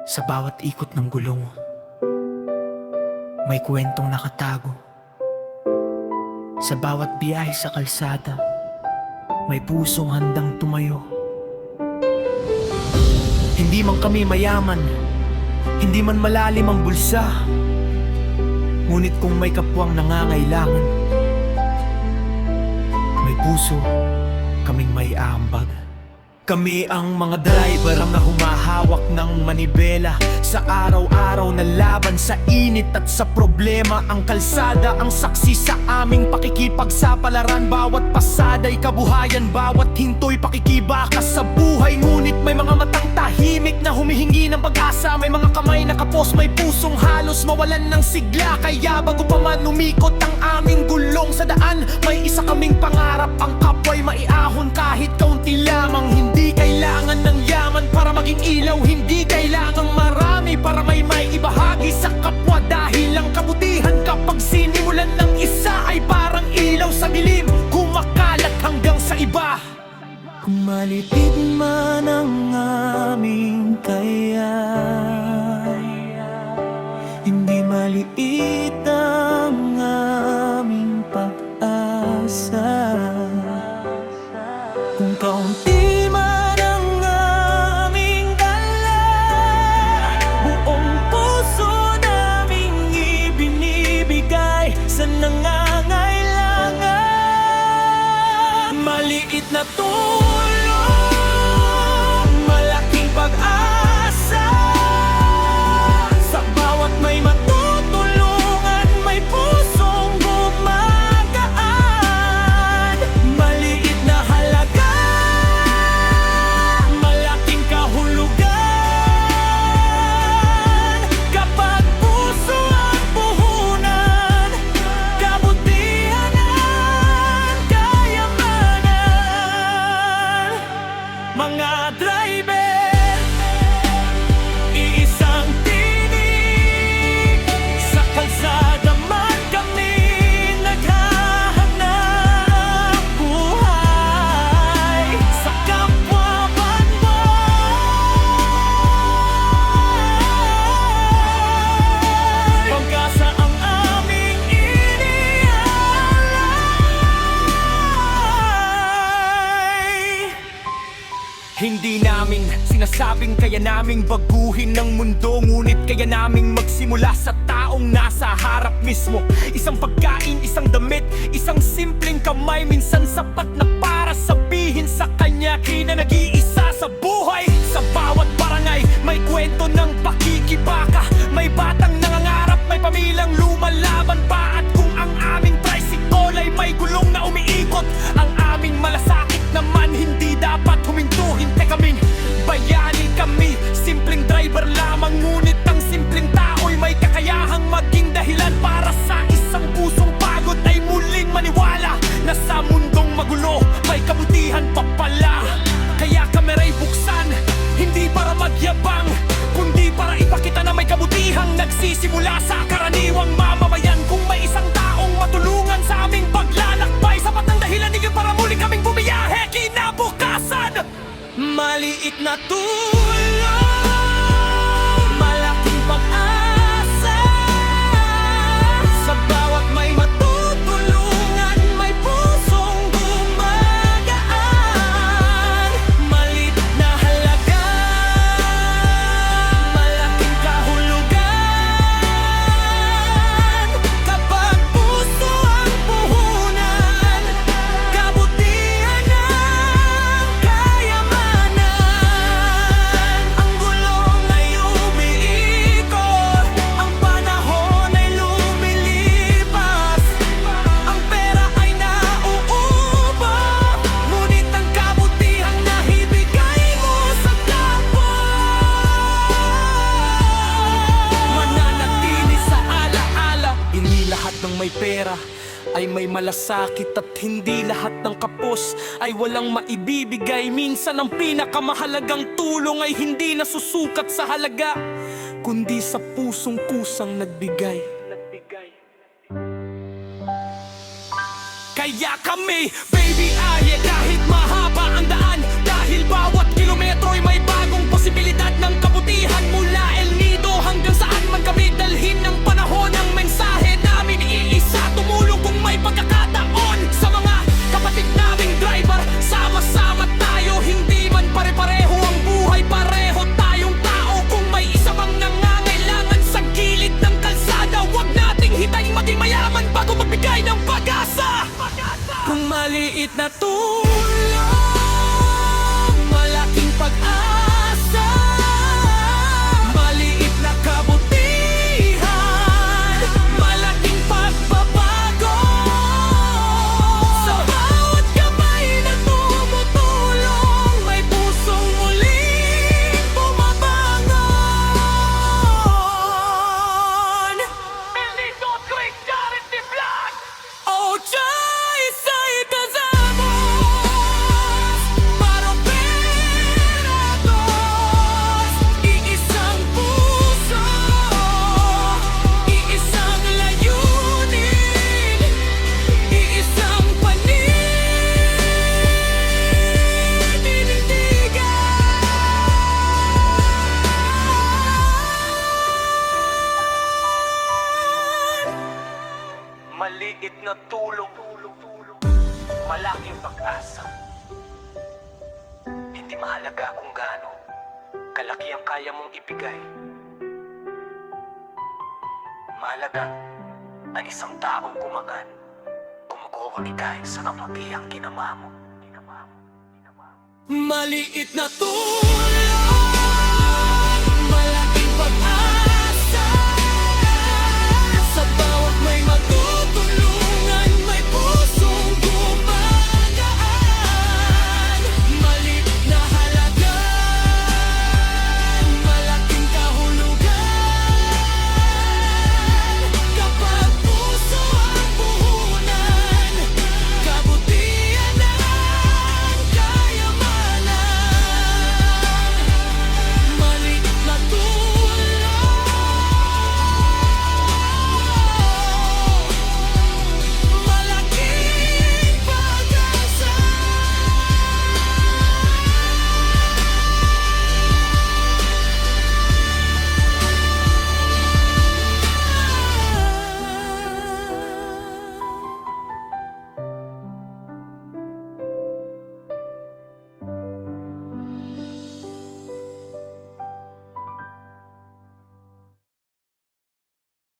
Sa bawat ikot ng gulong, may kwentong nakatago. Sa bawat biyahe sa kalsada, may pusong handang tumayo. Hindi man kami mayaman, hindi man malalim ang bulsa, ngunit kung may kapwang nangangailangan, may puso kaming may aambag. Kami ang mga driver na humahawak ng manibela sa araw-araw na laban sa init at sa problema. Ang kalsada ang saksi sa aming pakikipagsapalaran. Bawat pasada'y kabuhayan, bawat hinto'y pakikibakas sa buhay. Ngunit may mga matang tahimik na humihingi ng pag-asa. May mga kamay na kapos, may pusong halos mawalan ng sigla. Kaya bago pa man umikot ang aming gulong sa daan, may isa kaming pangarap, ang kapwa'y maiahon kahit kaunti lamang. Hindi kailangan ng yaman para maging ilaw, hindi kailangang marami para may ibahagi sa kapwa. Dahil ang kabutihan kapag sinimulan ng isa ay parang ilaw sa dilim, kumakalat hanggang sa iba. Kung malitid man ang aming kaya, hindi maliit ang aming pag-asa. Kung kaunti man ang aming dala, buong puso naming ibinibigay sa nangangailangan. Maliit na tulong, malaking pag-asa. Sa bawat may matutulungan, may pusong gumagaan. Maliit na halaga, malaking kahulugan. Kapag puso ang puhunan, kabutihan ang kayamanan. Mga driver, iisang tinig, sa kalsada man kami naghahanap buhay. Sa kapwa banway, pag-asa ang aming iniaalay. Hindi namin sinasabing kaya naming baguhin ng mundo, ngunit kaya naming magsimula sa taong nasa harap mismo. Isang pagkain, isang damit, isang simpleng kamay, minsan sapat na para sabihin sa kanya kina nag-iisa sa buhay. Sa bawat barangay may kwento ng pakikibaka, may batang nangangarap, may pamilyang lumalaban pa. At kung ang aming tricycle ay may gulong na umiikot, ang aming malasakit naman hindi dapat huminto. Hintay kaming bayani kami, simpleng driver lamang, ngunit ang simpleng tao'y may kakayahang maging dahilan para sa isang pusong pagod ay muling maniwala na sa mundong magulo may kabutihan pa pala. Kaya kamera'y buksan, hindi para magyabang, kundi para ipakita na may kabutihang nagsisimula sa karaniwang mamamayan. Kung may isang taong matulungan sa aming paglalakbay, sapat ng dahilan ninyo para muli kaming bumiyahe kinabukasan. Maliit na tulong, malaking pag-asa. Sa bawat may matutulungan, may pusong gumagaan. Maliit na halaga, malaking kahulugan. Kapag puso ang puhunan, kabutihan ang kayamanan. Ang gulong ay umiikot, ang panahon ay lumilipas, ang pera ay nauubos, ngunit ang kabutihang naibigay mo sa kapwa mananatili sa alaala. Hindi lahat ng may pera ay may malasakit, at hindi lahat ng kapos ay walang maibibigay. Minsan ang pinakamahalagang tulong ay hindi nasusukat sa halaga, kundi sa pusong kusang nagbigay. Kaya kami, baby, aye, kahit mahaba ang daan, dahil bawat kilometro'y may bagong posibilidad ng kabutihan mula na tulong, malaking pag-asa. Hindi mahalaga kung gaano kalaki ang kaya mong ibigay. Mahalaga ang isang taong gumagan, gumugawang ikay sa kapaghihang ginawa mo. Maliit na tulong